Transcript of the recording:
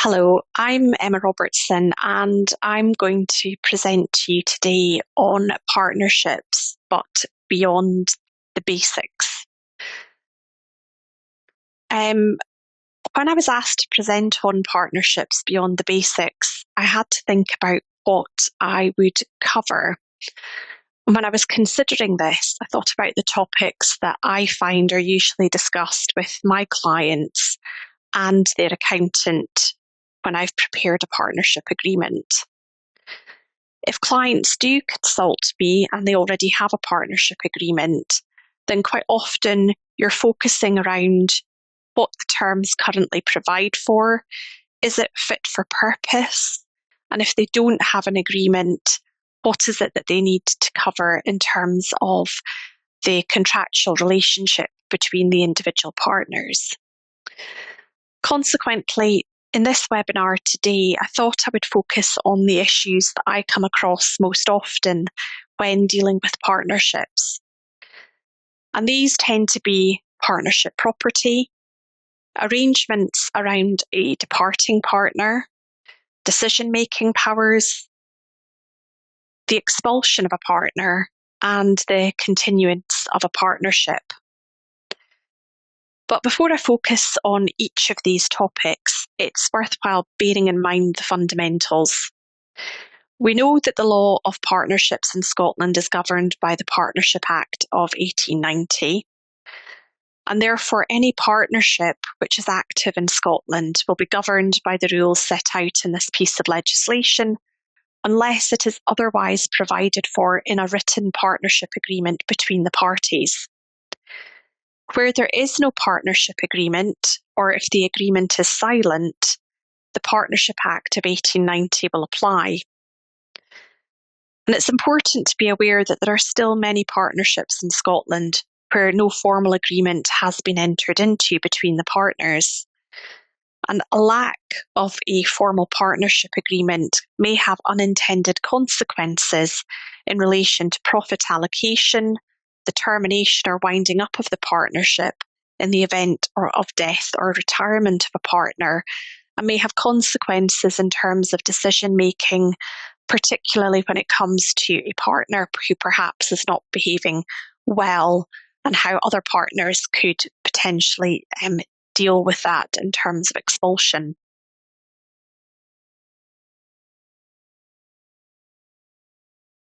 Hello, I'm Emma Robertson, and I'm going to present to you today on partnerships, but beyond the basics. Um, when I was asked to present on partnerships beyond the basics, I had to think about what I would cover. When I was considering this, I thought about the topics that I find are usually discussed with my clients and their accountant when I've prepared a partnership agreement. If clients do consult me and they already have a partnership agreement, then quite often you're focusing around what the terms currently provide for. Is it fit for purpose? And if they don't have an agreement, what is it that they need to cover in terms of the contractual relationship between the individual partners? Consequently, in this webinar today, I thought I would focus on the issues that I come across most often when dealing with partnerships. And these tend to be partnership property, arrangements around a departing partner, decision-making powers, the expulsion of a partner, and the continuance of a partnership. But before I focus on each of these topics, it's worthwhile bearing in mind the fundamentals. We know that the law of partnerships in Scotland is governed by the Partnership Act of 1890, and therefore any partnership which is active in Scotland will be governed by the rules set out in this piece of legislation, unless it is otherwise provided for in a written partnership agreement between the parties. Where there is no partnership agreement, or if the agreement is silent, the Partnership Act of 1890 will apply. And it's important to be aware that there are still many partnerships in Scotland where no formal agreement has been entered into between the partners. And a lack of a formal partnership agreement may have unintended consequences in relation to profit allocation, the termination or winding up of the partnership in the event of death or retirement of a partner, and may have consequences in terms of decision making, particularly when it comes to a partner who perhaps is not behaving well, and how other partners could potentially deal with that in terms of expulsion.